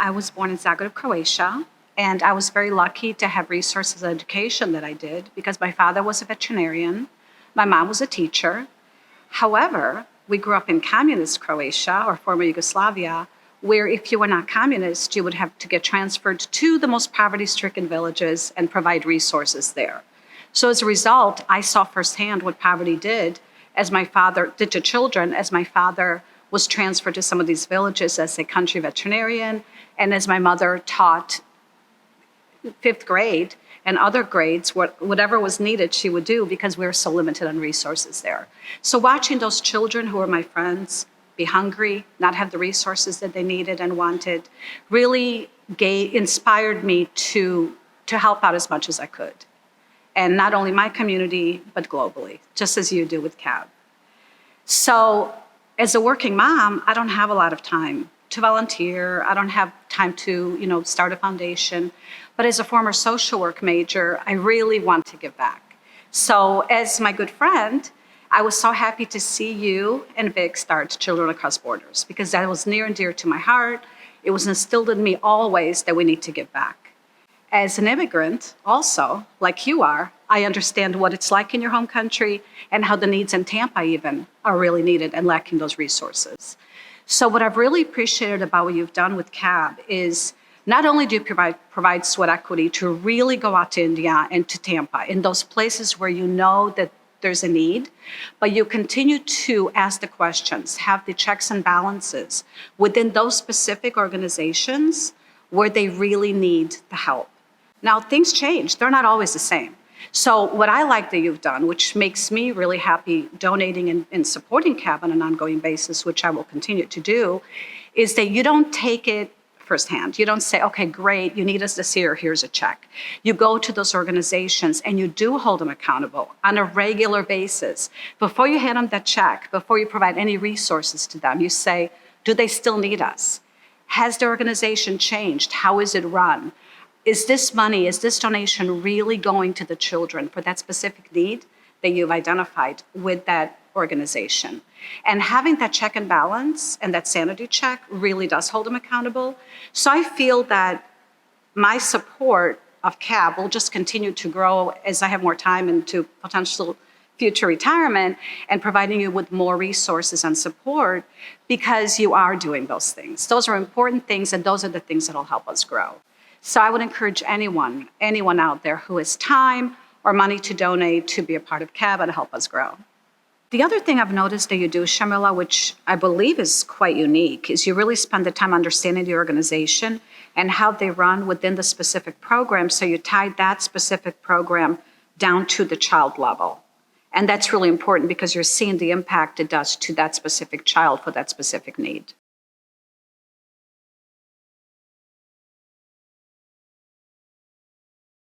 I was born in Zagreb, Croatia, and I was very lucky to have resources of education that I did because my father was a veterinarian, my mom was a teacher. However, we grew up in communist Croatia or former Yugoslavia, where if you were not communist, you would have to get transferred to the most poverty-stricken villages and provide resources there. So as a result, I saw firsthand what poverty did as my father did to children, as my father was transferred to some of these villages as a country veterinarian, and as my mother taught fifth grade and other grades, whatever was needed, she would do because we were so limited on resources there. So watching those children who were my friends be hungry, not have the resources that they needed and wanted, really inspired me to help out as much as I could. And not only my community, but globally, just as you do with CAB. So as a working mom, I don't have a lot of time to volunteer. I don't have time to, start a foundation. But as a former social work major, I really want to give back. So as my good friend, I was so happy to see you and Vic start Children Across Borders because that was near and dear to my heart. It was instilled in me always that we need to give back. As an immigrant, also, like you are, I understand what it's like in your home country and how the needs in Tampa even are really needed and lacking those resources. So what I've really appreciated about what you've done with CAB is not only do you provide sweat equity to really go out to India and to Tampa, in those places where you know that there's a need, but you continue to ask the questions, have the checks and balances within those specific organizations where they really need the help. Now, things change. They're not always the same. So what I like that you've done, which makes me really happy donating and supporting CAB on an ongoing basis, which I will continue to do, is that you don't take it firsthand. You don't say, okay, great, you need us this year, here's a check. You go to those organizations and you do hold them accountable on a regular basis. Before you hand them that check, before you provide any resources to them, you say, do they still need us? Has the organization changed? How is it run? Is this money, is this donation really going to the children for that specific need that you've identified with that organization? And having that check and balance and that sanity check really does hold them accountable. So I feel that my support of CAB will just continue to grow as I have more time into potential future retirement and providing you with more resources and support because you are doing those things. Those are important things and those are the things that will help us grow. So I would encourage anyone out there who has time or money to donate to be a part of CAB and help us grow. The other thing I've noticed that you do, Shamila, which I believe is quite unique, is you really spend the time understanding the organization and how they run within the specific program. So you tie that specific program down to the child level. And that's really important because you're seeing the impact it does to that specific child for that specific need.